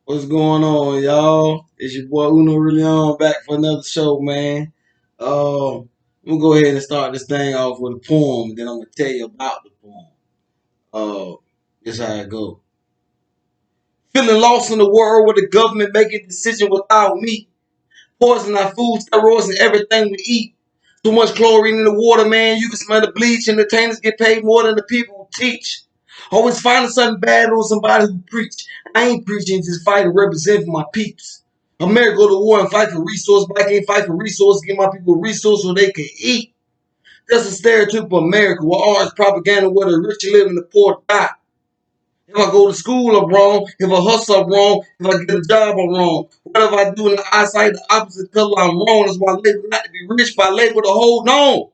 What's going on, y'all? It's your boy Uno Realyon back for another show, man. I'm gonna go ahead and start this thing off with a poem, then I'm gonna tell you about the poem. This how it go. Feeling lost in the world where the government making decisions without me. Poison our food, steroids, and everything we eat. Too much chlorine in the water, man. You can smell the bleach. Entertainers get paid more than the people who teach. Always finding something bad on somebody who preach. I ain't preaching, just fight and represent for my peeps. America go to war and fight for resources, but I can't fight for resources, give my people resources so they can eat. That's a stereotype of America, where all is propaganda, where the rich live and the poor die. If I go to school, I'm wrong. If I hustle, I'm wrong. If I get a job, I'm wrong. Whatever I do in the eyesight, the opposite color, I'm wrong. That's why I labor not to be rich, but I labor to hold on.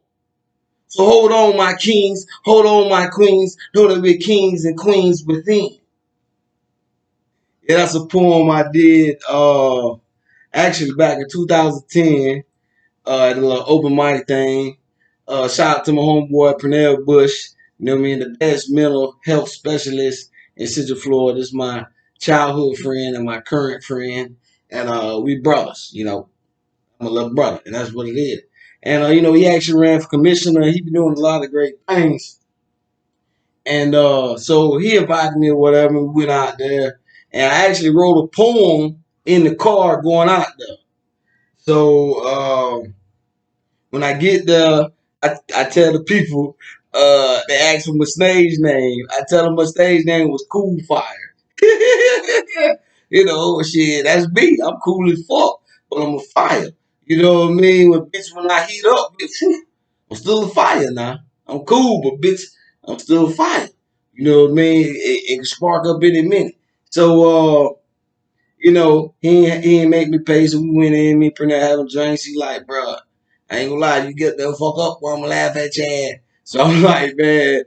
So hold on, my kings. Hold on, my queens. Know that we're kings and queens within. Yeah, that's a poem I did actually back in 2010 at a little open mic thing. Shout out to my homeboy Pernell Bush, you know what I mean, the best mental health specialist in Central Florida. This is my childhood friend and my current friend. And we brothers, you know. I'm a little brother, and that's what it is. And he actually ran for commissioner. He been doing a lot of great things. And so he invited me or whatever. We went out there, and I actually wrote a poem in the car going out there. So when I get there, I tell the people, they ask for my stage name. I tell them my stage name was Cool Fire. Shit, that's me. I'm cool as fuck, but I'm a fire. You know what I mean? When I heat up, bitch, I'm still a fire now. I'm cool, but bitch, I'm still a fire. You know what I mean? It can spark up any minute. So, he ain't make me pay, so we went in, me and Pernell having drinks. He like, bro, I ain't gonna lie, you get the fuck up or I'm gonna laugh at your ass. So I'm like, man,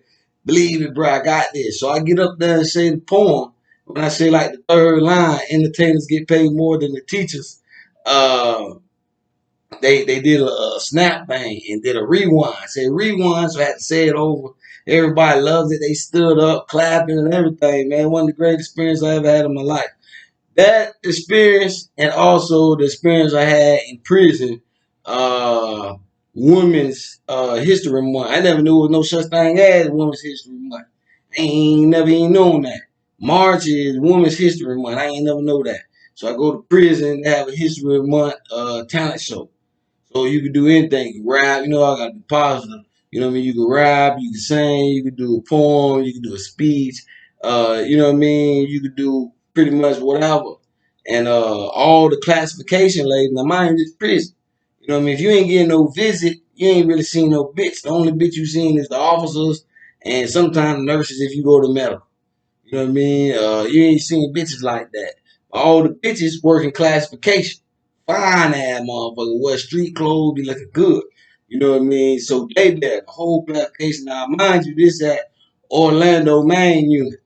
believe it, bro, I got this. So I get up there and say the poem. When I say like the third line, entertainers get paid more than the teachers. Uh, they did a snap thing and did a rewind. Say rewind, so I had to say it over. Everybody loved it. They stood up, clapping and everything, man. One of the greatest experiences I ever had in my life. That experience and also the experience I had in prison, uh, Women's History Month. I never knew there was no such thing as Women's History Month. I ain't never even known that. March is Women's History Month. I ain't never know that. So I go to prison to have a History Month talent show. So you can do anything. You can rap, I got to be positive. You know what I mean? You can rap, you can sing, you can do a poem, you can do a speech. You know what I mean? You can do pretty much whatever. And all the classification labels, now mine is prison. You know what I mean? If you ain't getting no visit, you ain't really seen no bitch. The only bitch you seen is the officers and sometimes the nurses if you go to medical. You know what I mean? You ain't seen bitches like that. All the bitches work in classification. Fine ass motherfucker. Wear street clothes, be looking good. You know what I mean? So they there, the whole classification. Now, mind you, this at Orlando main unit.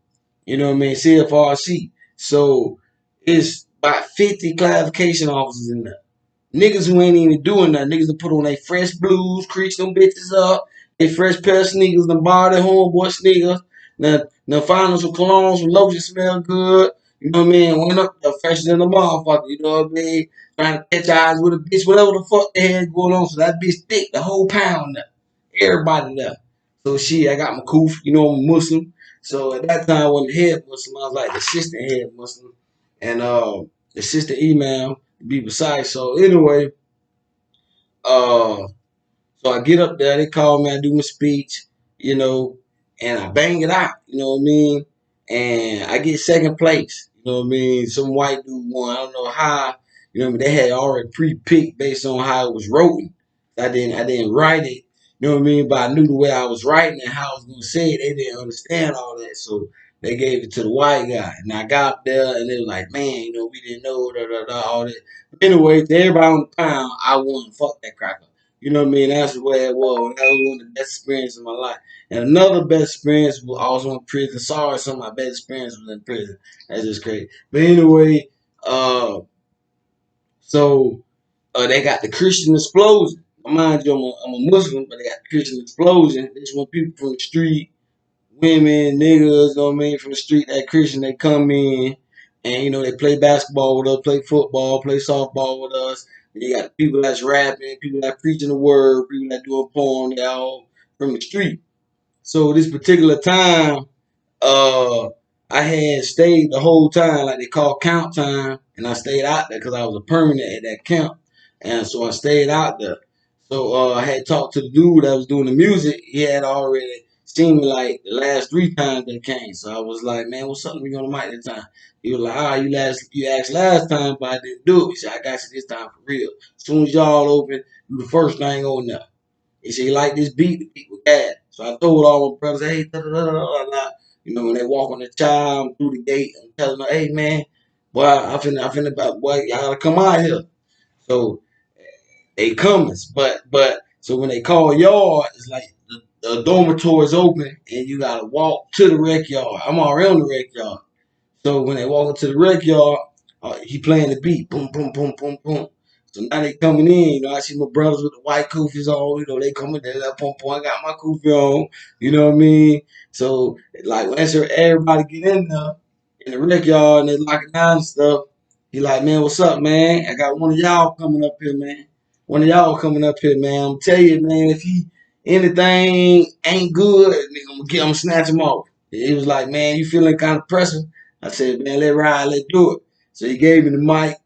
You know what I mean? CFRC. So it's about 50 classification officers in there. Niggas who ain't even doing nothing. Niggas that put on their fresh blues, crease them bitches up, they fresh pair of sneakers, them bar their homeboy sneakers. Now find them some cologne, some lotion smell good. You know what I mean? Went up there fresher than the motherfucker, you know what I mean? Trying to catch eyes with a bitch, whatever the fuck they had going on. So that bitch thick, the whole pound there. Everybody there. So shit, I got my koof, I'm a Muslim. So at that time I wasn't head Muslim, I was like the assistant head Muslim. And the sister email to be precise. So anyway, uh, so I get up there, they call me, I do my speech, you know, and I bang it out, you know what I mean? And I get second place, you know what I mean? Some white dude won, I don't know how, they had already pre-picked based on how it was written. I didn't write it, you know what I mean? But I knew the way I was writing and how I was gonna say it. They didn't understand all that, so they gave it to the white guy. And I got up there and they were like, man, we didn't know, all that. But anyway, to everybody on the pound, I won. Fuck that cracker. You know what I mean? That's the way it was. That was one of the best experiences of my life. And another best experience was also in prison. Sorry, some of my best experience was in prison. That's just crazy. But anyway, uh, so they got the Christian explosion. Mind you, I'm a Muslim, but they got the Christian explosion. It's when people from the street, women, niggas, you know what I mean, from the street, that Christian, they come in. And they play basketball with us, play football, play softball with us. And you got people that's rapping, people that preaching the word, people that do a poem, they all from the street. So this particular time, uh, I had stayed the whole time, like they call count time, and I stayed out there because I was a permanent at that camp, and so I stayed out there. So I had talked to the dude that was doing the music. He had already seen me like the last 3 times they came. So I was like, man, what's up? We on the mic this time. He was like, you asked last time, but I didn't do it. He said, I got you this time for real. As soon as y'all open, you the first thing on there. He said, he like this beat, the beat was bad. So I told all my brothers, hey, da da da da da. When they walk on the child, I'm through the gate, I'm telling them, hey man, boy, boy, y'all gotta come out here. So they coming, but so when they call yard, it's like the dormitory is open and you gotta walk to the rec yard. I'm already on the rec yard. So when they walk into the rec yard, he playing the beat, boom, boom, boom, boom, boom. So now they coming in, I see my brothers with the white koofies on, they coming there, that pum pum, I got my koofy on, you know what I mean? So like once everybody get in there in the rec yard and they locking down and stuff, he like, man, what's up, man? I got one of y'all coming up here, man. One of y'all coming up here, man. I'm tell you, man, if he anything ain't good, I'm gonna snatch him off. He was like, man, you feeling kind of pressure? I said, man, let ride, let do it. So he gave me the mic.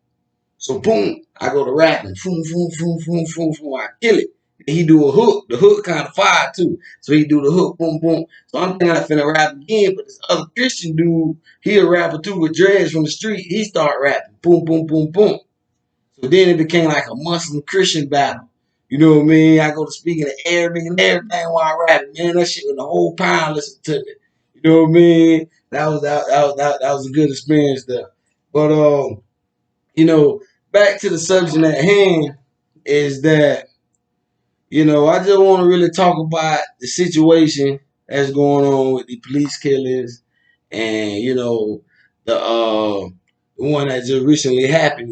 So boom, I go to rapping. Boom, boom, boom, boom, boom, boom. I kill it. And he do a hook. The hook kind of fire too. So he do the hook, boom, boom. So I'm thinking I finna rap again, but this other Christian dude, he a rapper too with dreads from the street. He start rapping. Boom, boom, boom, boom. So then it became like a Muslim Christian battle. You know what I mean? I go to speaking in Arabic and everything while I rap. Man, that shit with the whole pound listen to me. You know what I mean? That was a good experience there. But you know, back to the subject at hand is that, I just want to really talk about the situation that's going on with the police killings and, the one that just recently happened.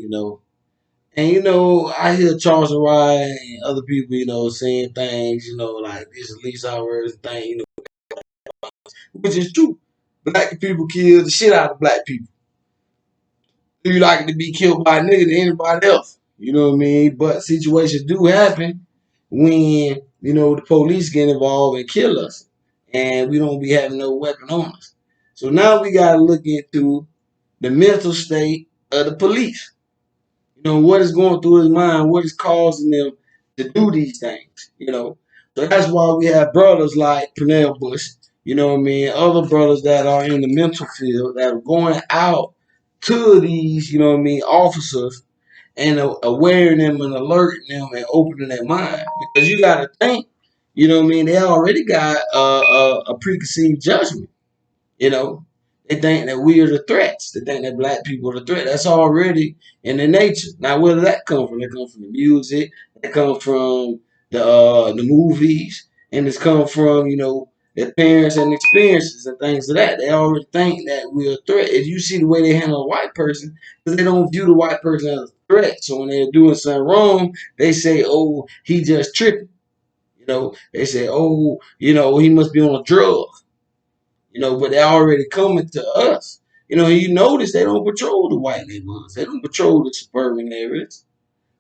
And I hear Charles and Ryan and other people, saying things, like this is least hours thing, which is true. Black people kill the shit out of black people. You like to be killed by a nigga than anybody else. You know what I mean? But situations do happen when, the police get involved and kill us. And we don't be having no weapon on us. So now we gotta look into the mental state of the police. What is going through his mind, what is causing them to do these things. So that's why we have brothers like Pernell Bush, you know what I mean, other brothers that are in the mental field that are going out to these, officers and awareing them and alerting them and opening their mind. Because you got to think, they already got a preconceived judgment. You know, they think that we are the threats. They think that black people are the threat. That's already in their nature. Now, where does that come from? It comes from the music. It comes from the movies, and it's come from their parents and experiences and things of that. They already think that we're a threat. If you see the way they handle a white person, because they don't view the white person as a threat. So when they're doing something wrong, they say, "Oh, he just tripping." They say, "Oh, he must be on a drug." But they're already coming to us. You notice they don't patrol the white neighborhoods. They don't patrol the suburban areas.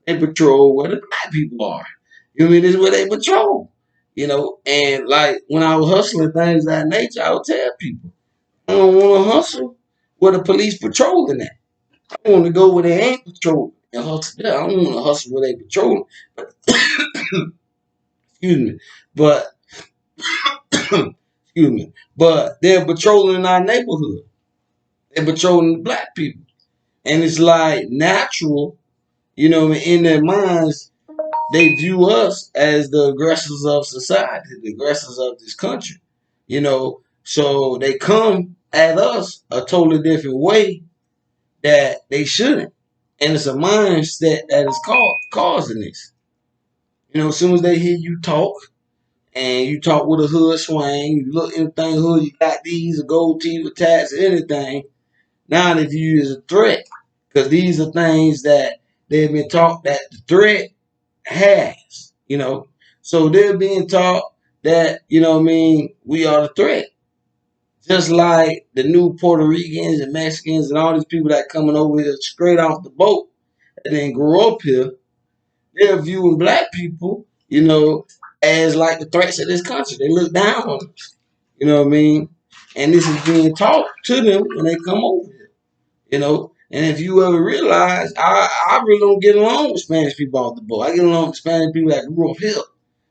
They patrol where the black people are. This is where they patrol. And like when I was hustling things of that nature, I would tell people, I don't want to hustle where the police patrolling at. I want to go where they ain't patrolling and hustle there. I don't want to hustle where they patrolling. But, excuse me. But excuse me. But they're patrolling in our neighborhood. They're patrolling the black people. And it's like natural, in their minds, they view us as the aggressors of society, the aggressors of this country. So they come at us a totally different way that they shouldn't. And it's a mindset that is causing this. As soon as they hear you talk, and you talk with a hood swing, you look anything hood, you got these, a gold teeth, with tats, anything. Now they view you as a threat. Because these are things that they've been taught that the threat has. So they're being taught that, we are the threat. Just like the new Puerto Ricans and Mexicans and all these people that coming over here straight off the boat and then grow up here, they're viewing black people, as like the threats of this country. They look down on us. You know what I mean? And this is being taught to them when they come over here. And if you ever realize, I really don't get along with Spanish people off the boat. I get along with Spanish people that grew up here.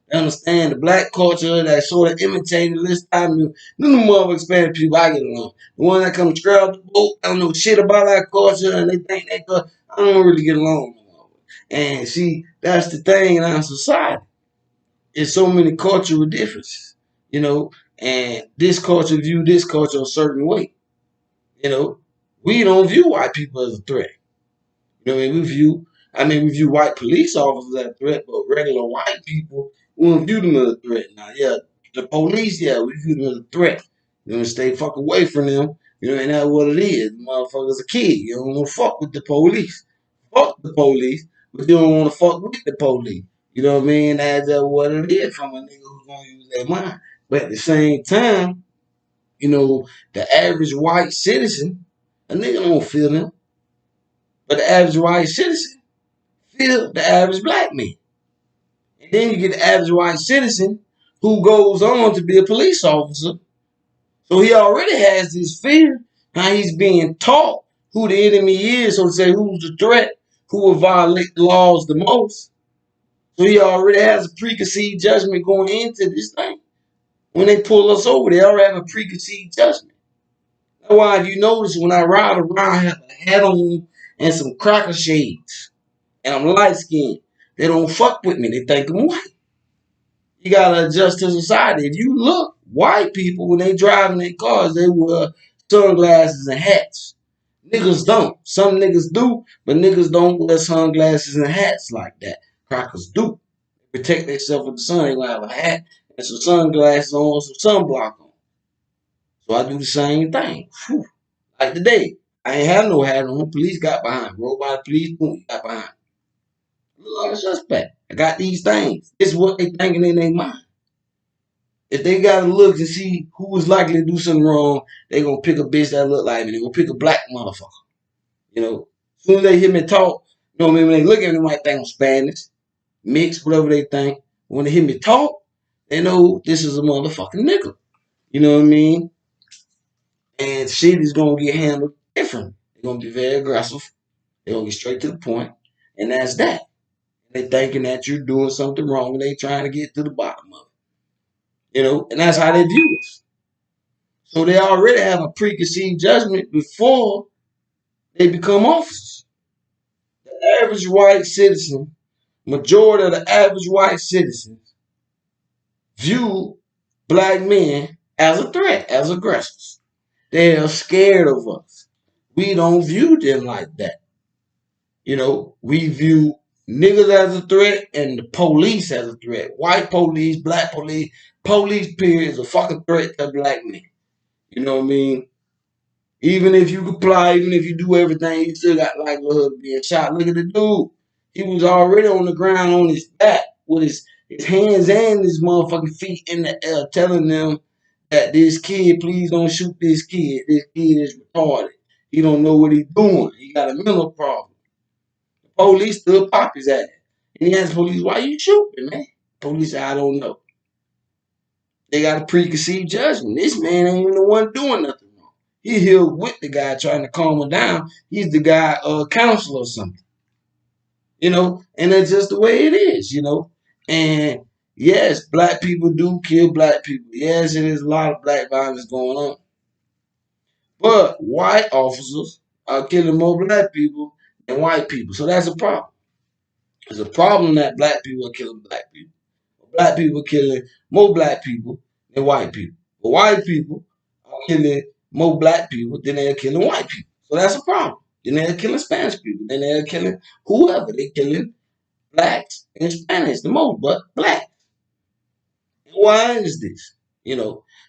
They understand the black culture that sort of imitated this time. None of the motherfucking Spanish people I get along. The one that come straight off the boat, I don't know shit about that culture, and they think they go. I don't really get along with them. And see, that's the thing in our society. There's so many cultural differences, and this culture view this culture a certain way. You know, we don't view white people as a threat. We view white police officers as a threat, but regular white people, we don't view them as a threat. Now, yeah, the police, yeah, we view them as a threat. Stay fuck away from them. And that's what it is. The motherfucker's a kid. You don't want to fuck with the police. Fuck the police, but you don't want to fuck with the police. You know what I mean? That's what it is from a nigga who's going to use their mind. But at the same time, the average white citizen, a nigga don't feel them. But the average white citizen feel the average black man. And then you get the average white citizen who goes on to be a police officer. So he already has this fear. Now he's being taught who the enemy is, so to say, who's the threat, who will violate the laws the most. So he already has a preconceived judgment going into this thing. When they pull us over, they already have a preconceived judgment. That's why if you notice when I ride around, I have a hat on and some cracker shades. And I'm light skinned. They don't fuck with me. They think I'm white. You gotta adjust to society. If you look, white people, when they drive in their cars, they wear sunglasses and hats. Niggas don't. Some niggas do, but niggas don't wear sunglasses and hats like that. Crackers do. Protect themselves with the sun. They gonna have a hat and some sunglasses on, some sunblock on. So I do the same thing. Whew. Like today, I ain't have no hat on. Police got behind. Rolled by the police, boom, got behind. Look like a suspect. I got these things. This is what they thinking in their mind. If they gotta look and see who is likely to do something wrong, they gonna pick a bitch that look like me. They gonna pick a black motherfucker. As soon as they hear me talk, when they look at me, they might think I'm Spanish, mixed, whatever they think. When they hear me talk, they know this is a motherfucking nigga. You know what I mean? And shit is gonna get handled different. They're gonna be very aggressive. They're gonna get straight to the point, and that's that. They thinking that you're doing something wrong, and they trying to get to the bottom of it. And that's how they view us. So they already have a preconceived judgment before they become officers. The average white citizen, majority of the average white citizens, view black men as a threat, as aggressors. They are scared of us. We don't view them like that. We view niggas as a threat and the police as a threat. White police, black police period is a fucking threat to black men. You know what I mean? Even if you comply, even if you do everything, you still got likelihood of being shot. Look at the dude. He was already on the ground on his back with his hands and his motherfucking feet in the air telling them that this kid, please don't shoot this kid. This kid is retarded. He don't know what he's doing. He got a mental problem. The police still pop his ass. And he asked the police, why you shooting, man? Police said, I don't know. They got a preconceived judgment. This man ain't even the one doing nothing wrong. He here with the guy trying to calm him down. He's the guy counselor or something. And that's just the way it is. And yes, black people do kill black people. Yes, it is a lot of black violence going on. But white officers are killing more black people than white people. So that's a problem. It's a problem that black people are killing black people. Black people are killing more black people than white people. But white people are killing more black people than they're killing white people. So that's a problem. Then they're killing Spanish people. Then they're killing whoever. They're killing blacks and Spanish the most, but black. Why is this?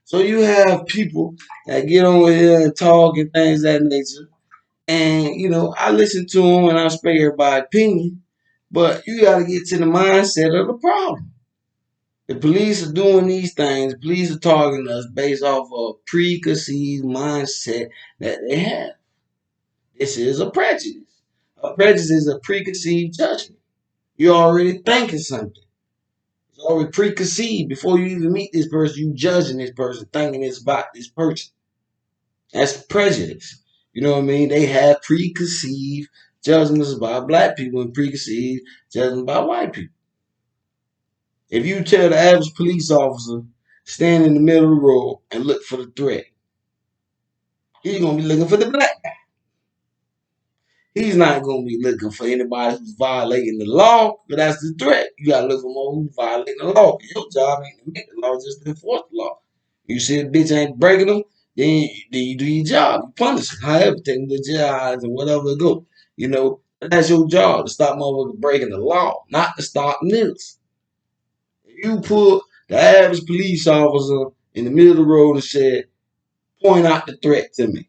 So you have people that get over here and talk and things of that nature. And, I listen to them and I spare everybody's opinion. But you got to get to the mindset of the problem. The police are doing these things. The police are targeting us based off of a preconceived mindset that they have. This is a prejudice. A prejudice is a preconceived judgment. You're already thinking something. It's already preconceived before you even meet this person. You judging this person, thinking it's about this person. That's prejudice. You know what I mean? They have preconceived judgments about black people and preconceived judgments about white people. If you tell the average police officer, stand in the middle of the road and look for the threat, he's gonna be looking for the black guy. He's not gonna be looking for anybody who's violating the law, but that's the threat. You gotta look for more who's violating the law. Your job ain't to make the law, just to enforce the law. You see a bitch ain't breaking them, then you do your job. You punish it. However, take them to jail and whatever it go. You know, that's your job, to stop motherfuckers breaking the law, not to stop niggas. If you put the average police officer in the middle of the road and said, point out the threat to me.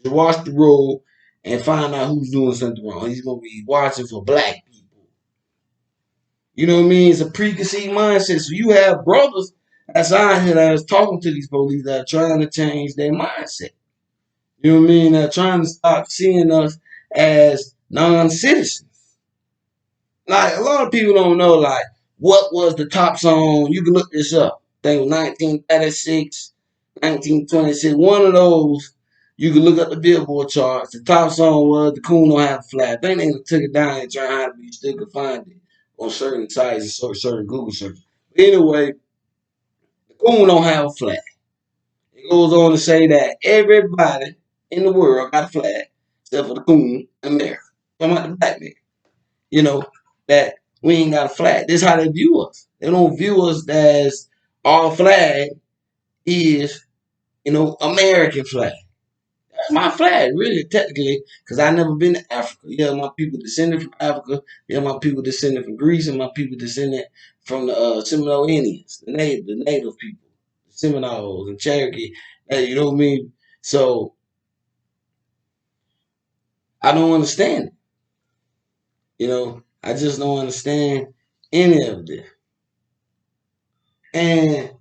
Just watch the road and find out who's doing something wrong. He's gonna be watching for black people. You know what I mean? It's a preconceived mindset. So you have brothers that's out here that is talking to these police that are trying to change their mindset. You know what I mean? They're trying to stop seeing us as non-citizens. Like, a lot of people don't know, like, what was the top song. You can look this up. I think it was 1936, 1926. One of those, you can look up the Billboard charts. The top song was The Coon Don't Have a Flag. I think they took it down and tried to, you still could find it on certain sites and certain Google searches. But anyway, The Coon Don't Have a Flag. It goes on to say that everybody in the world got a flag, except for the coon in America. Talking about the black man. You know, that we ain't got a flag. This is how they view us. They don't view us as our flag is, American flag. That's my flag, really, technically, because I never been to Africa. Yeah, my people descended from Africa. Yeah, my people descended from Greece, and my people descended from the Seminole Indians, the native people, the Seminoles and Cherokee. Hey, you know what I mean? So I don't understand it. I just don't understand any of this. And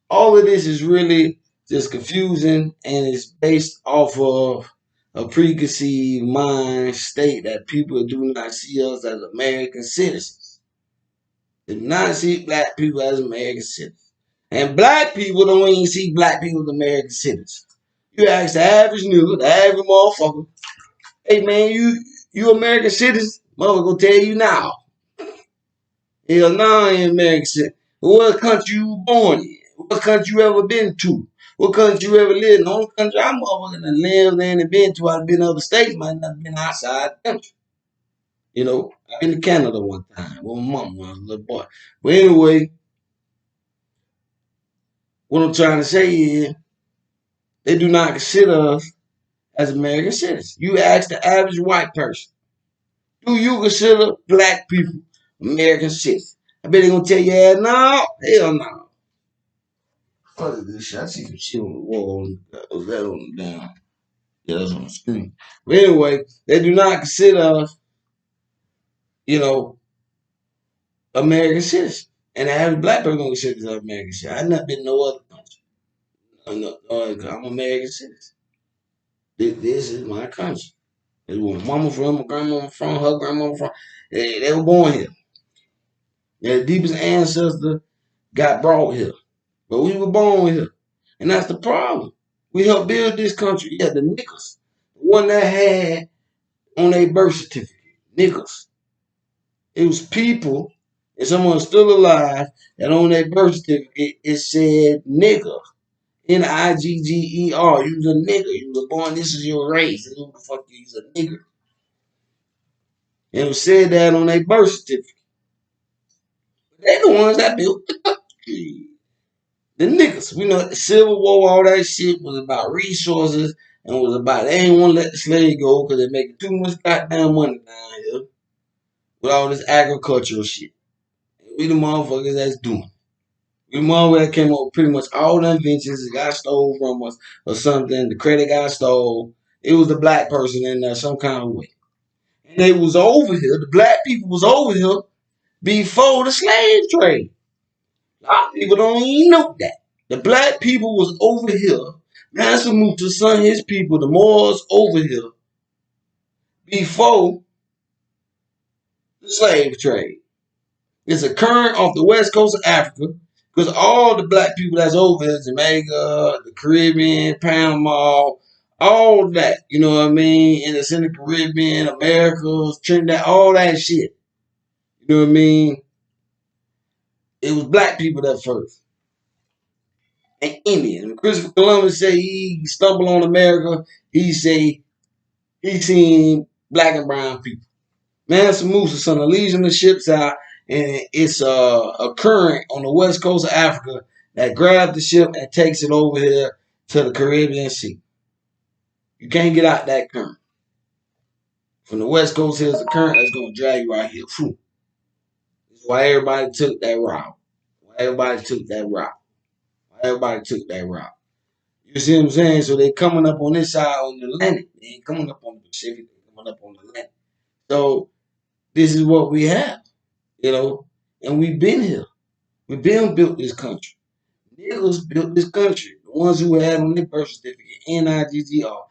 all of this is really just confusing, and it's based off of a preconceived mind state that people do not see us as American citizens. They do not see black people as American citizens. And black people don't even see black people as American citizens. You ask the average nigga, the average motherfucker, hey man, you American citizen? Mother gonna tell you now. Hell no, I ain't American citizen. What country you born in? What country you ever been to? What country you ever lived in? The only country I'm motherfucking done lived in and been to, I've been other states, might not been outside the country. I've been to Canada one time with my mom when I was a little boy. But anyway, what I'm trying to say is they do not consider us as American citizens. You ask the average white person, do you consider black people American citizens? I bet they're gonna tell you, yeah, no, hell no. Fuck this shit. I see some shit on the wall. Was that on the down? Yeah, that's on the screen. But anyway, they do not consider us, you know, American citizens. And the average black person don't consider us American citizens. I've not been in no other country. I'm an American citizen. This is my country. This is where my mama from, my grandmama from, her grandmama from. They were born here. Their deepest ancestor got brought here. But we were born here. And that's the problem. We helped build this country. Yeah, the niggas. The one that had on their birth certificate. Niggas. It was people, and someone still alive, that on their birth certificate it said nigger. Nigger. You was a nigger. You was born, this is your race. Who the fuck you was a nigger? And it was said that on their birth certificate. They the ones that built the country. The niggas. We know the Civil War, all that shit was about resources and was about they ain't want to let the slave go because they're making too much goddamn money down here with all this agricultural shit. And we the motherfuckers that's doing it. We the motherfuckers that came up with pretty much all the inventions that got stole from us or something. The credit got stole. It was the black person in there some kind of way. And they was over here. The black people was over here before the slave trade. A lot of people don't even know that. The black people was over here. Mansa Musa sent his people, the Moors, over here before the slave trade. It's occurring off the west coast of Africa because all the black people that's over here, Jamaica, the Caribbean, Panama, all that, you know what I mean? And it's in the Caribbean, Americas, Trinidad, all that shit. You know what I mean? It was black people that first. And Indian. When Christopher Columbus say he stumbled on America, he say he seen black and brown people. Mansa Musa sent a legion of ships out, and it's a current on the west coast of Africa that grabs the ship and takes it over here to the Caribbean Sea. You can't get out that current. From the west coast, here's a current that's going to drag you right here. Phew. That's why everybody took that route. Why everybody took that route. Why everybody took that route. You see what I'm saying? So they coming up on this side on the Atlantic. They ain't coming up on the Pacific. They coming up on the Atlantic. So this is what we have, you know, and we've been here. We've been built this country. Niggas built this country. The ones who had on their birth certificate, NIGGR,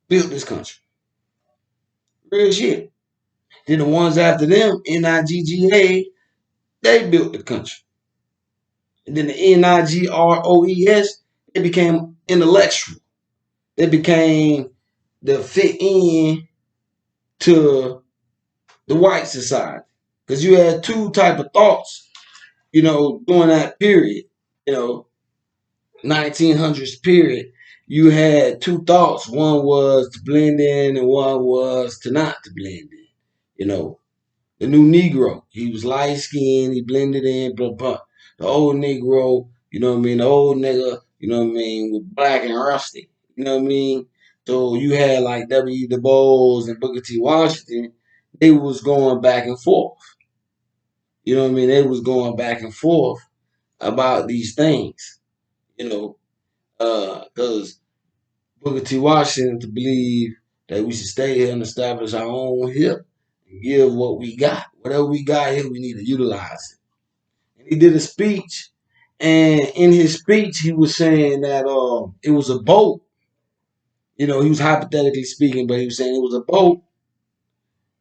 built this country. Real shit. Then the ones after them, NIGGA, they built the country. And then the NIGROES, they became intellectual. They became the fit in to the white society. Because you had two type of thoughts, you know, during that period, you know, 1900s period. You had two thoughts. One was to blend in and one was to not to blend in. You know, the new Negro, he was light skinned, he blended in, blah, blah. The old Negro, you know what I mean? The old nigga, you know what I mean, was black and rusty. You know what I mean? So you had like W. Du Bois and Booker T. Washington, they was going back and forth. You know what I mean? They was going back and forth about these things, you know, because Booker T. Washington to believe that we should stay here and establish our own here and give what we got. Whatever we got here, we need to utilize it. And he did a speech, and in his speech, he was saying that it was a boat. You know, he was hypothetically speaking, but he was saying it was a boat,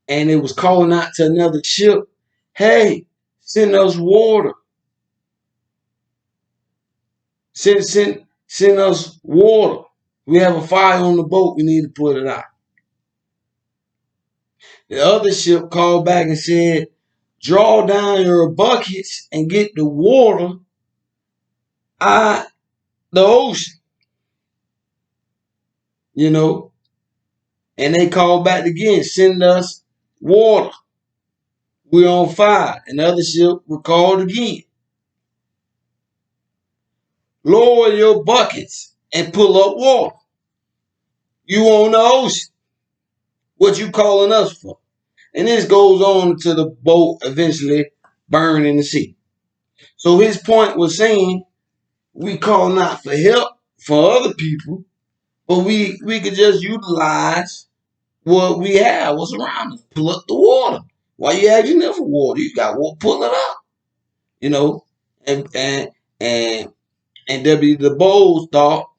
and it was calling out to another ship, "Hey, send us water. Send us water. We have a fire on the boat. We need to put it out." The other ship called back and said, "Draw down your buckets and get the water out the ocean." You know, and they called back again, "Send us water. We're on fire." And the other ship were called again, "Lower your buckets and pull up water. You on the ocean. What you calling us for?" And this goes on to the boat eventually burn in the sea. So his point was saying we call not for help for other people, but we could just utilize what we have, what's around us. Pull up the water. Why you asking them for water? You got water, pull it up. You know, and and and and W. Du Bois thought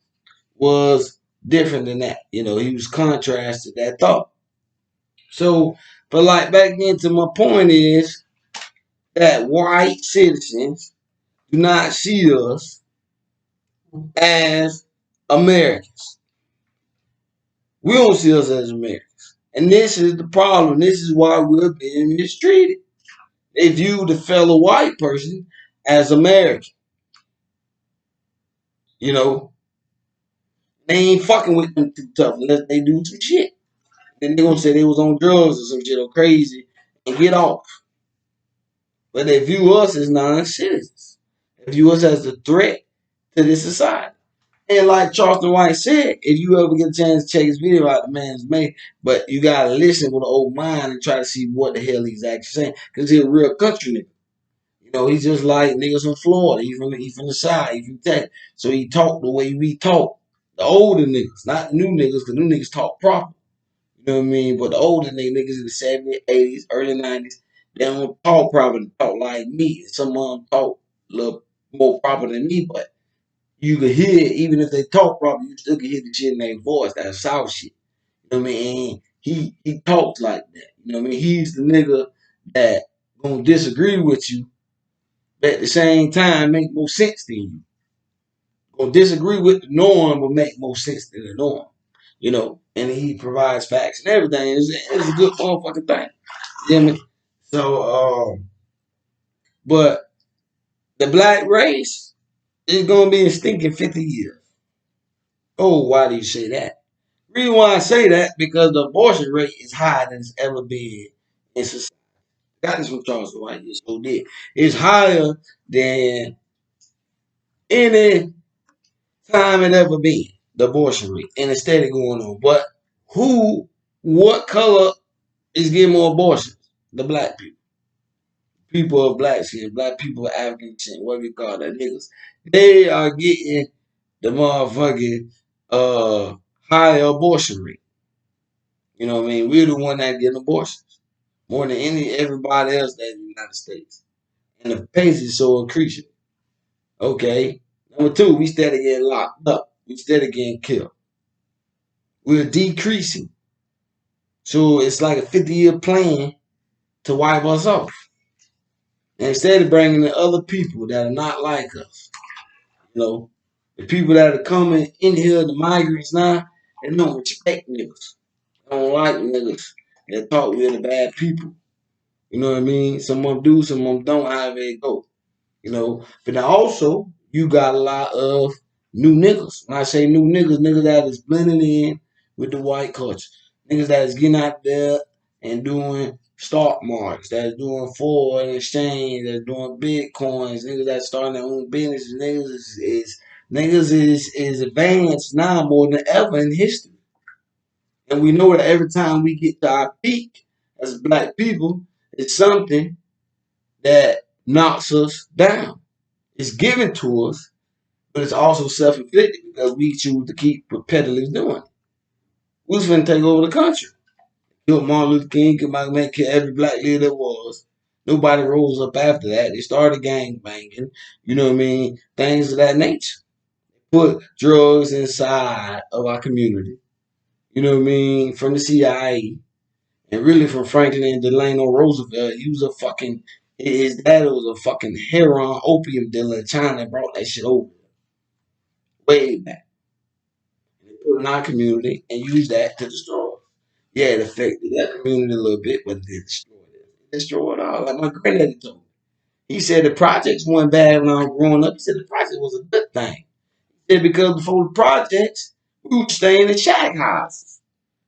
was different than that. You know, he was contrasted that thought. So, but like back then, to my point is that white citizens do not see us as Americans. We don't see us as Americans. And this is the problem. This is why we're being mistreated. They view the fellow white person as American. You know, they ain't fucking with them too tough unless they do some shit. Then they gonna say they was on drugs or some shit or crazy and get off. But they view us as non-citizens. They view us as a threat to this society. And like Charleston White said, if you ever get a chance to check his video out, the man's made. But you gotta listen with an old mind and try to see what the hell he's actually saying. Because he's a real country nigga. You know, he's just like niggas from Florida. He from the side. He from Texas. So he talk the way we talk. The older niggas, not the new niggas, because new niggas talk proper. You know what I mean? But the older niggas in the 70s, 80s, early 90s, they don't talk proper. They talk like me. Some of them talk little more proper than me, but you can hear it, even if they talk proper, you still can hear the shit in their voice. That South shit. You know what I mean? He talks like that. You know what I mean? He's the nigga that gonna disagree with you, but at the same time make more sense than you. Gonna disagree with the norm, but make more sense than the norm. You know, and he provides facts and everything. It's a good motherfucking thing. You know what I mean? So, but the black race is gonna be extinct in 50 years. Oh, why do you say that? The reason why I say that because the abortion rate is higher than it's ever been in society. Got this from Charles White. So did. It's higher than any time it ever been. The abortion rate, and it's steady going on. But what color is getting more abortions? The black people. People of black skin, black people of African descent, what we call that niggas. They are getting the motherfucking higher abortion rate. You know what I mean? We're the one that getting abortions more than everybody else that's in the United States. And the pace is so increasing. Okay. Number two, we steady getting locked up. We steady getting killed. We're decreasing. So it's like a 50-year plan to wipe us off. And instead of bringing in other people that are not like us, you know, the people that are coming in here, the migrants now, they don't respect niggas. They don't like niggas. They talk we're the bad people. You know what I mean? Some of them do, some of them don't, however it go. You know, but now also you got a lot of new niggas. When I say new niggas, niggas that is blending in with the white culture. Niggas that is getting out there and doing stock marks, that is doing foreign exchange, that's doing bitcoins, niggas that starting their own business. Niggas is advanced now more than ever in history. And we know that every time we get to our peak as black people, it's something that knocks us down. It's given to us, but it's also self-inflicted because we choose to keep repetitively doing it. We was finna take over the country. Killed Martin Luther King, killed Malcolm X, killed every black leader there was. Nobody rose up after that. They started gang banging, you know what I mean? Things of that nature. Put drugs inside of our community, you know what I mean? From the CIA, and really from Franklin and Delano Roosevelt. He was a fucking, his dad was a fucking heroin opium dealer in China and brought that shit over way back. They put it in our community and use that to destroy it. Yeah, it affected that community a little bit, but it destroyed it. It destroyed it all. Like my granddaddy told me. He said the projects weren't bad when I was growing up. He said the project was a good thing. He said because before the projects, we were staying in shack houses.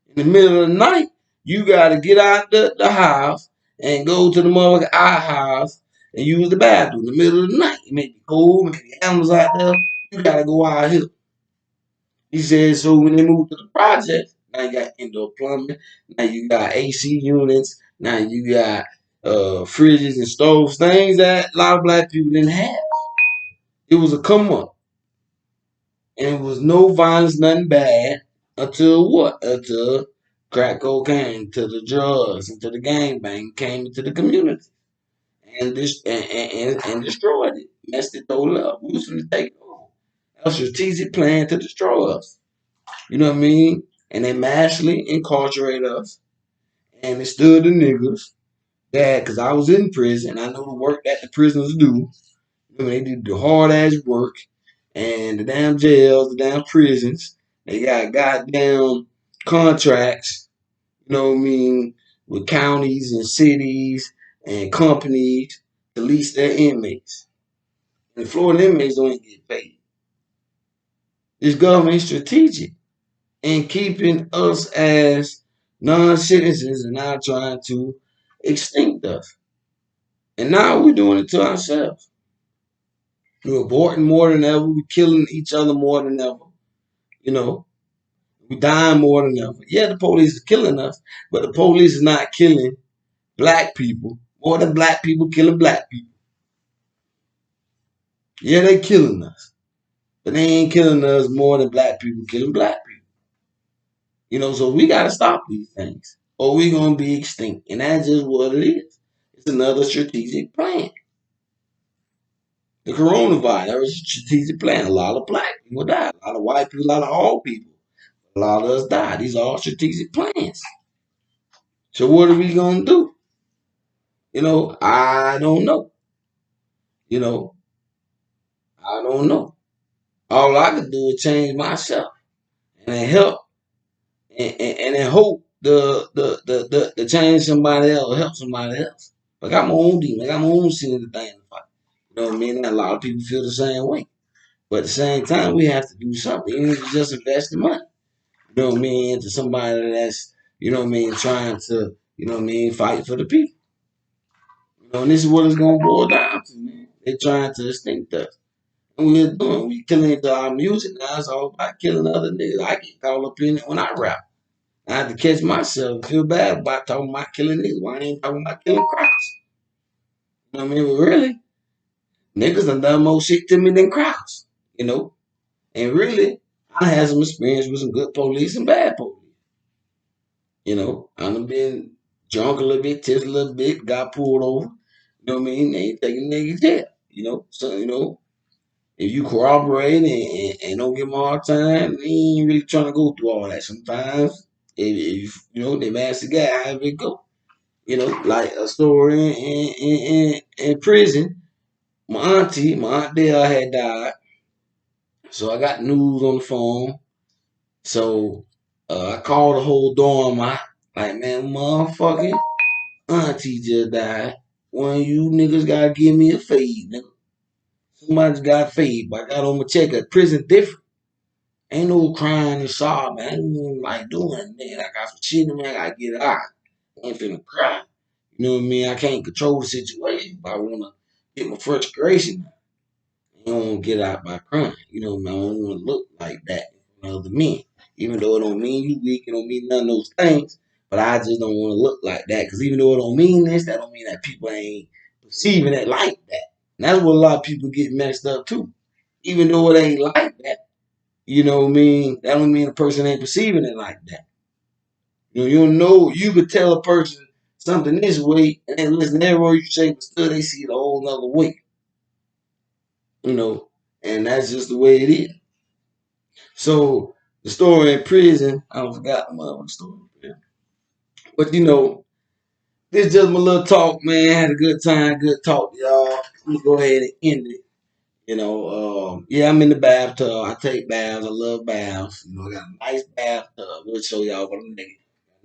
In the middle of the night, you gotta get out the house and go to the motherfucking house and use the bathroom in the middle of the night. It may be cold, maybe animals out there. You gotta go out here. He said, so when they moved to the project, now you got indoor plumbing, now you got AC units, now you got fridges and stoves, things that a lot of black people didn't have. It was a come up. And it was no violence, nothing bad, until what? Until crack cocaine, to the drugs, until the gangbang came into the community and and destroyed it, messed it all up. We was going to take it over. A strategic plan to destroy us. You know what I mean? And they massively incarcerate us. And they stood the niggas that, because I was in prison, I know the work that the prisoners do. I mean, they do the hard ass work. And the damn jails, the damn prisons, they got goddamn contracts, you know what I mean, with counties and cities and companies to lease their inmates. And the Florida inmates don't even get paid. This government is strategic in keeping us as non-citizens and now trying to extinct us. And now we're doing it to ourselves. We're aborting more than ever. We're killing each other more than ever. You know, we're dying more than ever. Yeah, the police is killing us, but the police is not killing black people more than black people killing black people. Yeah, they killing us, but they ain't killing us more than black people killing black people. You know, so we got to stop these things or we're going to be extinct. And that's just what it is. It's another strategic plan. The coronavirus, that was a strategic plan. A lot of black people died. A lot of white people, a lot of all people. A lot of us died. These are all strategic plans. So what are we gonna do? I don't know. You know, I don't know. All I can do is change myself and then help and then hope the change somebody else or help somebody else. I got my own demon. I got my own sin to thing to fight. You know what I mean? And a lot of people feel the same way. But at the same time, we have to do something. Even if it's just invest the money. You know what I mean? Into somebody that's, trying to, fight for the people. And this is what it's gonna boil down to, man. They trying to extinct us. And we killing into our music now. It's all about killing other niggas. I get caught up in it when I rap. I had to catch myself, feel bad about talking about killing niggas. Why I ain't talking about killing crowds? You know what I mean? But really, niggas done more shit to me than crowds. You know? And really, I had some experience with some good police and bad police. I done been drunk a little bit, tipsed a little bit, got pulled over. You know what I mean? They ain't taking niggas jail. So, if you cooperate and don't give them a hard time, they ain't really trying to go through all that. Sometimes, if they mask the guy, how it go? Like a story in prison. My aunt Dale had died. So I got news on the phone. So I called the whole dorm out. Like, man, motherfucking auntie just died. One of you niggas gotta give me a fade, nigga. Somebody's got a fade, but I got on my check. At prison different. Ain't no crying and sobbing. I ain't even like doing it, man. I got some shit in me. I gotta get it out. I ain't finna cry. You know what I mean? I can't control the situation, but I wanna get my frustration. I don't want to get out by crying. I don't want to look like that in front of other men. Even though it don't mean you weak, it don't mean none of those things. But I just don't want to look like that. Because even though it don't mean this, that don't mean that people ain't perceiving it like that. And that's what a lot of people get messed up too. Even though it ain't like that, you know what I mean? That don't mean a person ain't perceiving it like that. You could tell a person something this way, and then listen, everywhere you say, but still they see it a whole nother way. And that's just the way it is. So the story in prison, I forgot the mother story. But this is just my little talk, man. Had a good time, good talk, y'all. I'm gonna go ahead and end it. Yeah, I'm in the bathtub. I take baths. I love baths. I got a nice bathtub. We'll show y'all what I'm thinking.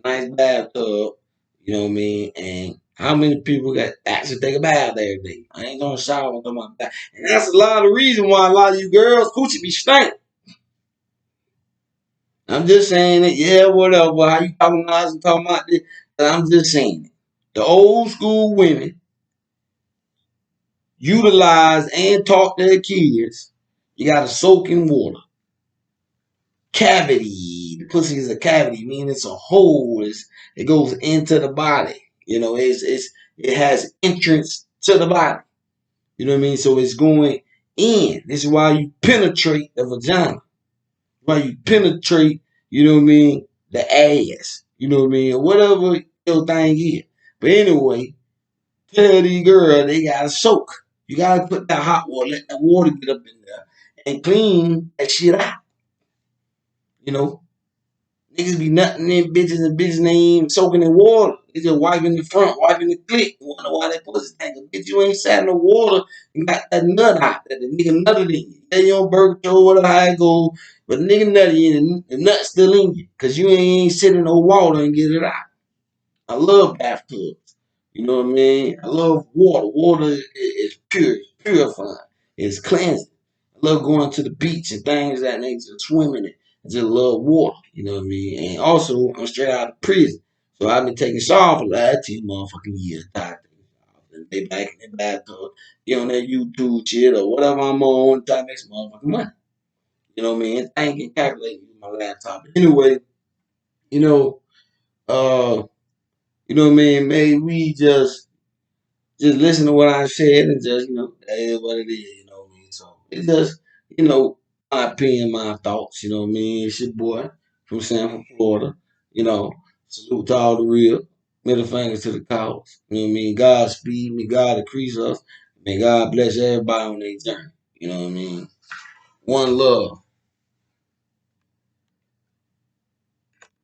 Nice bathtub. You know what I mean? And how many people got actually take a bath every day? I ain't gonna shower with my bath. And that's a lot of reason why a lot of you girls coochie be stank. I'm just saying it. Yeah, whatever. How you talking about us and talking about this? I'm just saying it. The old school women utilize and taught their kids. You got to soak in water. Cavity. The pussy is a cavity, meaning it's a hole. It goes into the body. It has entrance to the body. You know what I mean? So it's going in. This is why you penetrate the vagina. Why you penetrate, you know what I mean, the ass. You know what I mean? Or whatever your thing is. But anyway, tell these girls they gotta soak. You gotta put that hot water, let that water get up in there and clean that shit out. You know? Niggas be nutting in bitches and bitches ain't soaking in water. They just wiping the front, wiping the clit. Wonder why that pussy tangle. Bitch, you ain't sat in the water and got that nut out. That the nigga nutted in you. Yeah, you on burger show, whatever how it go. But the nigga nutted in the nut still in you. Cause you ain't sit in no water and get it out. I love bathtubs. You know what I mean? I love water. Water is pure. It's purifying. It's cleansing. I love going to the beach and things that nature, swimming it. I just love water. You know what I mean? And also, I'm straight out of prison. So I've been taking showers for the last 2 motherfucking years. Tired of taking showers. And they back in the bathtub, get on that YouTube shit or whatever I'm on, try to make some motherfucking money. You know what I mean? Thinking, calculating with my laptop. But anyway, you know, uh, you know what I mean? Maybe we just listen to what I said and just, that is what it is, you know what I mean? So it's just, my opinion, my thoughts, you know what I mean? It's your boy from Sanford, Florida. You know, salute to all the real. Middle fingers to the cows. You know what I mean? God speed me, God increase us. May God bless everybody on their journey. You know what I mean? One love.